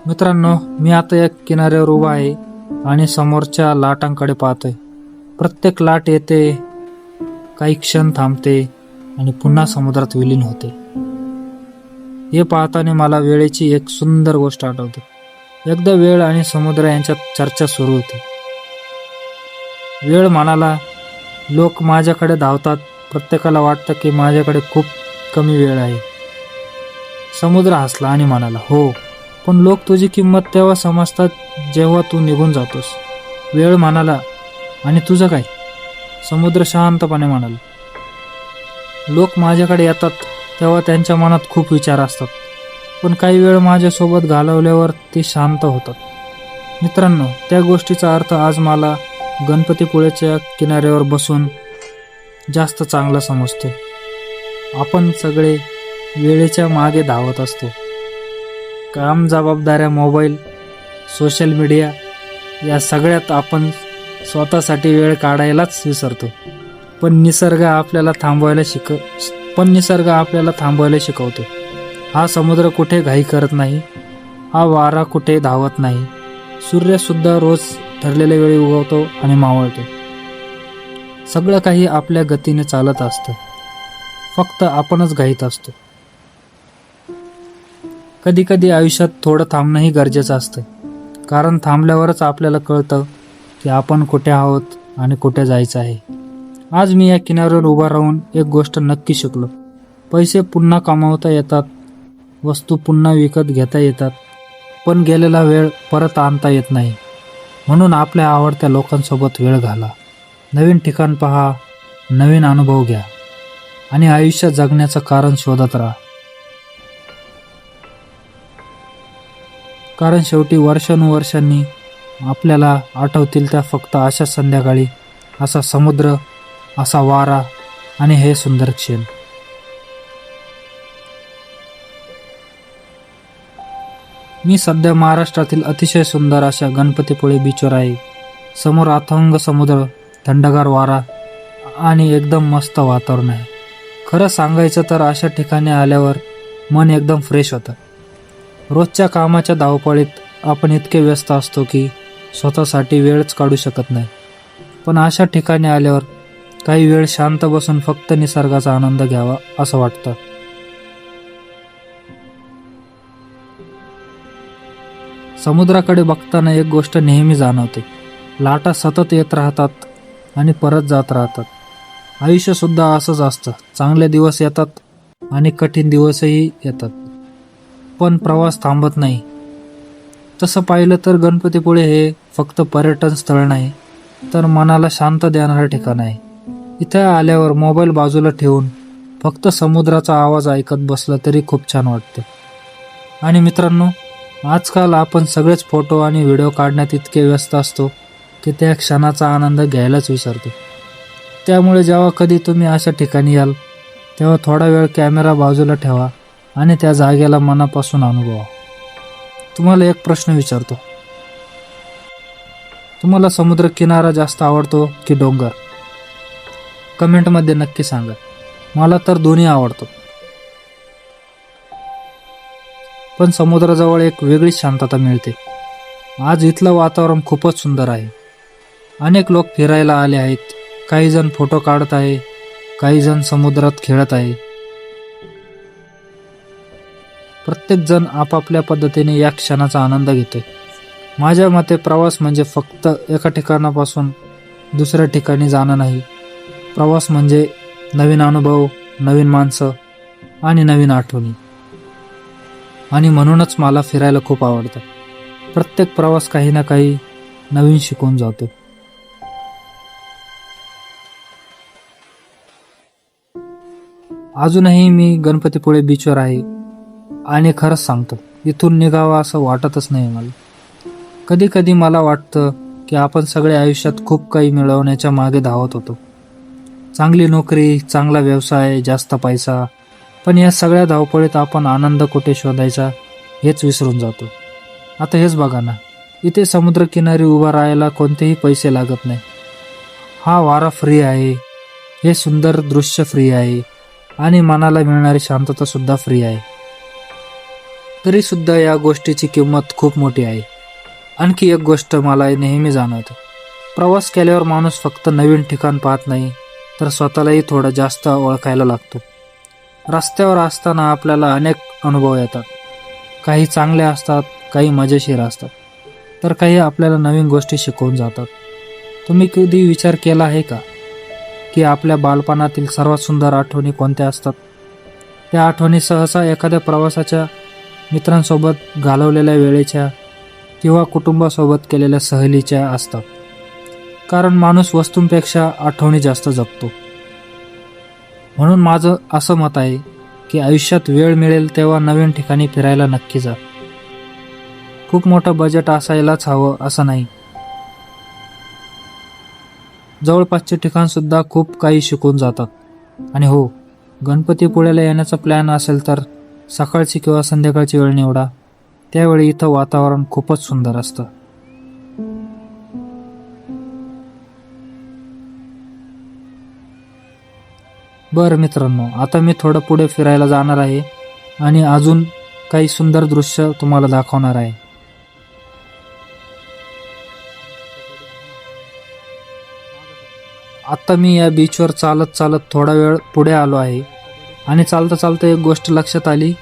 मित्रांनो, मी आता या किनाऱ्यावर उभा आहे आणि समोरच्या लाटांकडे पाहतोय. प्रत्येक लाट येते, काही क्षण थांबते आणि पुन्हा समुद्रात विलीन होते. हे पाहताना मला वेळेची एक सुंदर गोष्ट आठवते. एकदा वेळ आणि समुद्र यांच्यात चर्चा सुरू होती. वेळ म्हणाला, लोक माझ्याकडे धावतात, प्रत्येकाला वाटतं की माझ्याकडे खूप कमी वेळ आहे. समुद्र हसला आणि म्हणाला, हो, पण लोक तुझी किंमत तेव्हा समजतात जेव्हा तू निघून जातोस. वेळ म्हणाला, आणि तुझं काय? समुद्र शांतपणे म्हणाला, लोक माझ्याकडे येतात तेव्हा त्यांच्या मनात खूप विचार असतात, पण काही वेळ माझ्यासोबत घालवल्यावर ते शांत होतात. मित्रांनो, त्या गोष्टीचा अर्थ आज मला गणपतीपुळेच्या किनाऱ्यावर बसून जास्त चांगला समजतो. आपण सगळे वेळेच्या मागे धावत असतो. काम, जबाबदाऱ्या, मोबाईल, सोशल मीडिया या सगळ्यात आपण स्वतःसाठी वेळ काढायलाच विसरतो. पण निसर्ग आपल्याला थांबवायला शिकवतो. हा समुद्र कुठे घाई करत नाही, हा वारा कुठे धावत नाही. सूर्यसुद्धा रोज ठरलेल्या वेळी उगवतो आणि मावळतो. सगळं काही आपल्या गतीने चालत असतं, फक्त आपणच घाईत असतो. कधी कधी आयुष्यात थोडं थांबणंही गरजेचं असतं, कारण थांबल्यावरच आपल्याला कळतं की आपण कुठे आहोत आणि कुठे जायचं आहे. आज मी या किनाऱ्यावर उभा राहून एक गोष्ट नक्की शिकलो. पैसे पुन्हा कमावता येतात, वस्तू पुन्हा विकत घेता येतात, पण गेलेला वेळ परत आणता येत नाही. म्हणून आपल्या आवडत्या लोकांसोबत वेळ घाला, नवीन ठिकाण पहा, नवीन अनुभव घ्या आणि आयुष्य जगण्याचं कारण शोधत राहा. कारण शेवटी वर्षानुवर्षांनी आपल्याला आठवतील त्या फक्त अशा संध्याकाळी, असा समुद्र, असा वारा आणि हे सुंदर क्षण. मी सध्या महाराष्ट्रातील अतिशय सुंदर अशा गणपतीपुळे बीचवर आहे. समोर अथांग समुद्र, थंडगार वारा आणि एकदम मस्त वातावरण आहे. खरं सांगायचं तर अशा ठिकाणी आल्यावर मन एकदम फ्रेश होतं. रोजच्या कामाच्या धावपळीत आपण इतके व्यस्त असतो की स्वतःसाठी वेळच काढू शकत नाही. पण अशा ठिकाणी आल्यावर काही वेळ शांत बसून फक्त निसर्गाचा आनंद घ्यावा असं वाटतं. समुद्राकडे बघताना एक गोष्ट नेहमी जाणवते. लाटा सतत येत राहतात आणि परत जात राहतात. आयुष्यसुद्धा असंच असतं. चांगले दिवस येतात आणि कठीण दिवसही येतात, पण प्रवास थांबत नाही. तसं पाहिलं तर गणपतीपुळे हे फक्त पर्यटन स्थळ नाही, तर मनाला शांत देणारं ठिकाण आहे. इथे आल्यावर मोबाईल बाजूला ठेवून फक्त समुद्राचा आवाज ऐकत बसला तरी खूप छान वाटतं. आणि मित्रांनो, आजकाल आपण सगळेच फोटो आणि व्हिडिओ काढण्यात इतके व्यस्त असतो की त्या क्षणाचा आनंद घ्यायलाच विसरतो. त्यामुळे जेव्हा कधी तुम्ही अशा ठिकाणी याल, तेव्हा थोडा वेळ कॅमेरा बाजूला ठेवा आणि त्या जागेला मनापासून अनुभवा. तुम्हाला एक प्रश्न विचारतो, तुम्हाला समुद्र किनारा जास्त आवडतो की डोंगर? कमेंटमध्ये नक्की सांगा. मला तर दोन्ही आवडतो, पण समुद्राजवळ एक वेगळीच शांतता मिळते. आज इथलं वातावरण खूपच सुंदर आहे. अनेक लोक फिरायला आले आहेत. काही जण फोटो काढत आहे, काही जण समुद्रात खेळत आहे. प्रत्येक जण आपापल्या पद्धतीने या क्षणाचा आनंद घेतोय. माझ्या मते प्रवास म्हणजे फक्त एका ठिकाणापासून दुसऱ्या ठिकाणी जाणं नाही. प्रवास म्हणजे नवीन अनुभव, नवीन माणसं आणि नवीन आठवणी. आणि म्हणूनच मला फिरायला खूप आवडतं. प्रत्येक प्रवास काही ना काही नवीन शिकवून जातो. अजूनही मी गणपतीपुळे बीचवर आहे आणि खरंच सांगतो, इथून निघावं असं वाटतच नाही मला. कधी कधी मला वाटतं की आपण सगळे आयुष्यात खूप काही मिळवण्याच्या मागे धावत होतो. चांगली नोकरी, चांगला व्यवसाय, जास्त पैसा, पण या सगळ्या धावपळीत आपण आनंद कुठे शोधायचा हेच विसरून जातो. आता हेच बघा ना, इथे समुद्रकिनारी उभा राहायला कोणतेही पैसे लागत नाही. हा वारा फ्री आहे, हे सुंदर दृश्य फ्री आहे आणि मनाला मिळणारी शांतता सुद्धा फ्री आहे. तरीसुद्धा या गोष्टीची किंमत खूप मोठी आहे. आणखी एक गोष्ट मला नेहमी जाणवते, प्रवास केल्यावर माणूस फक्त नवीन ठिकाण पाहत नाही, तर स्वतःलाही थोडं जास्त ओळखायला लागतो. रस्त्यावर असताना आपल्याला अनेक अनुभव येतात. काही चांगले असतात, काही मजेशीर असतात, तर काही आपल्याला नवीन गोष्टी शिकवून जातात. तुम्ही कधी विचार केला आहे का की आपल्या बालपणातील सर्वात सुंदर आठवणी कोणत्या असतात? त्या आठवणी सहसा एखाद्या प्रवासाच्या, मित्रांसोबत घालवलेल्या वेळेच्या किंवा कुटुंबासोबत केलेल्या सहलीच्या असतात. कारण माणूस वस्तूंपेक्षा आठवणी जास्त जपतो. म्हणून माझं असं मत आहे की आयुष्यात वेळ मिळेल तेव्हा नवीन ठिकाणी फिरायला नक्की जा. खूप मोठं बजेट असायलाच हवं असं नाही. जवळपासचे ठिकाणसुद्धा खूप काही शिकून जातात. आणि हो, गणपतीपुळ्याला येण्याचा प्लॅन असेल तर सकाळची किंवा संध्याकाळची वेळ निवडा. त्यावेळी इथं वातावरण खूपच सुंदर असतं. बरं मित्रांनो, आता मी थोडं पुढे फिरायला जाणार आहे आणि अजून काही सुंदर दृश्य तुम्हाला दाखवणार आहे. आत्ता मी या बीचवर चालत चालत थोडा वेळ पुढे आलो आहे आणि चालता चालता एक गोष्ट लक्षात आली.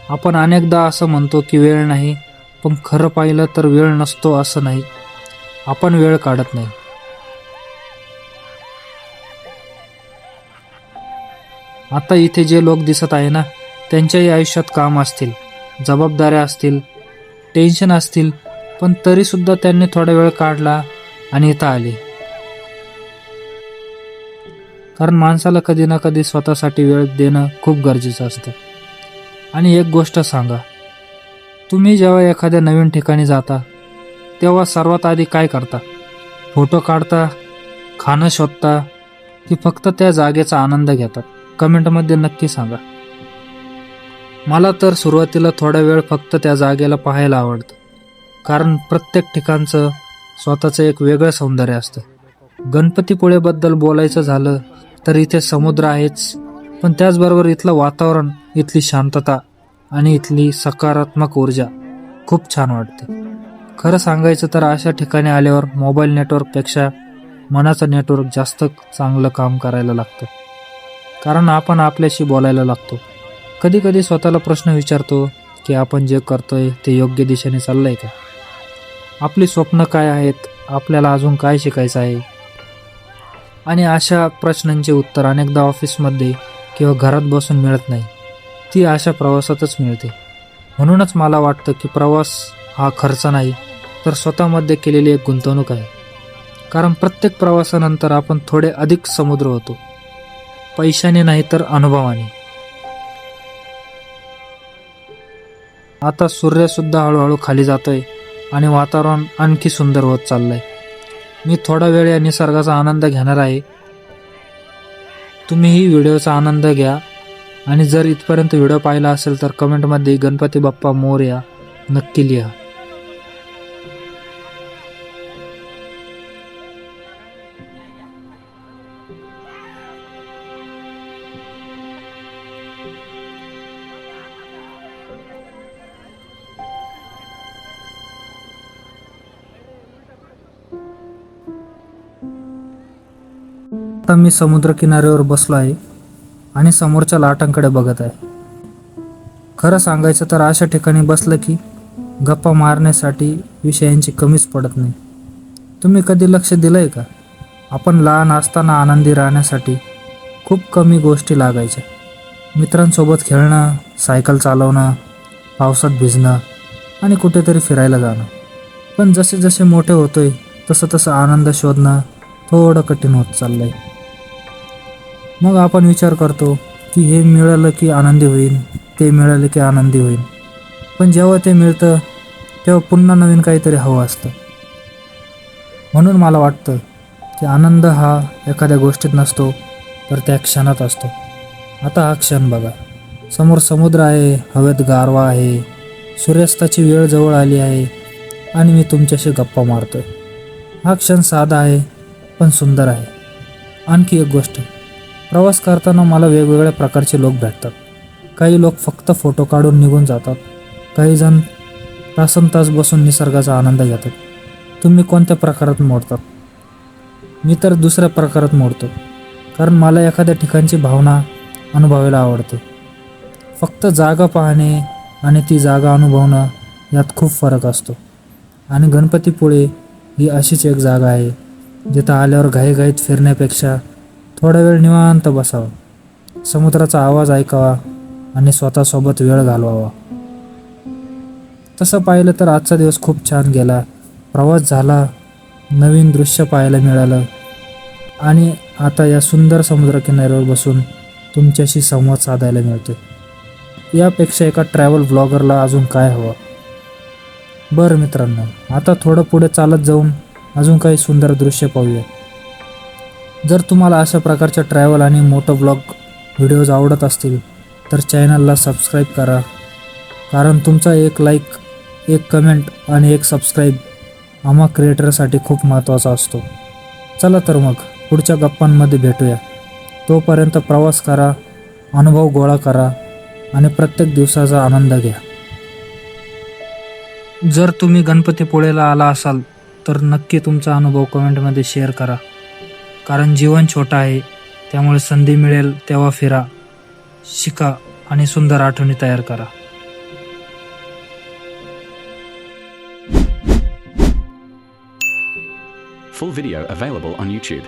आपण अनेकदा असं म्हणतो की वेळ नाही, पण खरं पाहिलं तर वेळ नसतो असं नाही, आपण वेळ काढत नाही. आता इथे जे लोक दिसत आहे ना, त्यांच्याही आयुष्यात काम असतील, जबाबदाऱ्या असतील, टेन्शन असतील, पण तरीसुद्धा त्यांनी थोडा वेळ काढला आणि इथं आले. कारण माणसाला कधी ना कधी स्वतःसाठी वेळ देणं खूप गरजेचं असतं. आणि एक गोष्ट सांगा, तुम्ही जेव्हा एखाद्या नवीन ठिकाणी जाता तेव्हा सर्वात आधी काय करता? फोटो काढता, खाणं शोधता, की फक्त त्या जागेचा आनंद घेतात? कमेंटमध्ये नक्की सांगा. मला तर सुरुवातीला थोडा वेळ फक्त त्या जागेला पाहायला आवडतं. कारण प्रत्येक ठिकाणचं स्वतःचं एक वेगळं सौंदर्य असतं. गणपतीपुळेबद्दल बोलायचं झालं तर इथे समुद्र आहेच, पण त्याचबरोबर इथलं वातावरण, इथली शांतता आणि इथली सकारात्मक ऊर्जा खूप छान वाटते. खरं सांगायचं तर अशा ठिकाणी आल्यावर मोबाईल नेटवर्कपेक्षा मनाचं नेटवर्क जास्त चांगलं काम करायला लागतं. कारण आपण आपल्याशी बोलायला लागतो. कधी कधी स्वतःला प्रश्न विचारतो की आपण जे करतोय ते योग्य दिशेने चाललंय का? आपली स्वप्न काय आहेत? आपल्याला अजून काय शिकायचं आहे? आणि अशा प्रश्नांचे उत्तर अनेकदा ऑफिसमध्ये किंवा घरात बसून मिळत नाही, ती अशा प्रवासातच मिळते. म्हणूनच मला वाटतं की प्रवास हा खर्च नाही, तर स्वतःमध्ये केलेली एक गुंतवणूक आहे. कारण प्रत्येक प्रवासानंतर आपण थोडे अधिक समुद्र होतो, पैशाने नाही तर अनुभवाने. आता सूर्यसुद्धा हळूहळू खाली जातोय आणि वातावरण आणखी सुंदर होत चाललंय. मी थोडा वेळ या निसर्गाचा आनंद घेणार आहे. तुम्हीही व्हिडिओचा आनंद घ्या. आणि जर इथपर्यंत व्हिडिओ पाहिला असेल तर कमेंटमध्ये गणपती बाप्पा मोरया नक्की लिहा. आता मी समुद्रकिनाऱ्यावर बसलो आहे आणि समोरच्या लाटांकडे बघत आहे. खरं सांगायचं तर अशा ठिकाणी बसलं की गप्पा मारण्यासाठी विषयांची कमीच पडत नाही. तुम्ही कधी लक्ष दिलंय का? आपण लहान असताना आनंदी राहण्यासाठी खूप कमी गोष्टी लागायच्या. मित्रांसोबत खेळणं, सायकल चालवणं, पावसात भिजणं आणि कुठेतरी फिरायला जाणं. पण जसे जसे मोठे होतोय तसं तसं आनंद शोधणं थोडं कठीण होत चाललंय. मग आपण विचार करतो की हे मिळालं की आनंदी होईल, ते मिळालं की आनंदी होईल. पण जेव्हा ते मिळतं तेव्हा पुन्हा नवीन काहीतरी हवं असतं. म्हणून मला वाटतं की आनंद हा एखाद्या गोष्टीत नसतो, तर त्या क्षणात असतो. आता हा क्षण बघा, समोर समुद्र आहे, हवेत गारवा आहे, सूर्यास्ताची वेळ जवळ आली आहे आणि मी तुमच्याशी गप्पा मारतोय. हा क्षण साधा आहे पण सुंदर आहे. आणखी एक गोष्ट, प्रवास करताना मला वेगवेगळ्या प्रकारचे लोक भेटतात. काही लोक फक्त फोटो काढून निघून जातात, काही जण तासनतास बसून निसर्गाचा आनंद घेतात. तुम्ही कोणत्या प्रकारात मोडतात? मी तर दुसऱ्या प्रकारात मोडतो, कारण मला एखाद्या ठिकाणची भावना अनुभवायला आवडते. फक्त जागा पाहणे आणि ती जागा अनुभवणं यात खूप फरक असतो. आणि गणपतीपुळे ही अशीच एक जागा आहे जिथं आल्यावर घाईघाईत फिरण्यापेक्षा थोडा वेळ निवांत बसावं, समुद्राचा आवाज ऐकावा आणि स्वतःसोबत वेळ घालवावा. तसं पाहिलं तर आजचा दिवस खूप छान गेला. प्रवास झाला, नवीन दृश्य पाहायला मिळालं आणि आता या सुंदर समुद्रकिनाऱ्यावर बसून तुमच्याशी संवाद साधायला मिळतो. यापेक्षा एका ट्रॅव्हल ब्लॉगरला अजून काय हवं? बरं मित्रांनो, आता थोडं पुढे चालत जाऊन अजून काही सुंदर दृश्य पाहूया. जर तुम्हाला अशा प्रकारच्या ट्रॅव्हल आणि मोटो ब्लॉग व्हिडिओज आवडत असतील तर चॅनलला सबस्क्राईब करा, कारण तुमचा एक लाईक, एक कमेंट आणि एक सबस्क्राईब आम्हा क्रिएटरसाठी खूप महत्त्वाचा असतो. चला तर मग पुढच्या गप्पांमध्ये भेटूया. तोपर्यंत प्रवास करा, अनुभव गोळा करा आणि प्रत्येक दिवसाचा आनंद घ्या. जर तुम्ही गणपतीपुळेला आला असाल तर नक्की तुमचा अनुभव कमेंटमध्ये शेअर करा, कारण जीवन छोटं आहे, त्यामुळे संधी मिळेल तेव्हा फिरा, शिका आणि सुंदर आठवणी तयार करा. Full video available on YouTube.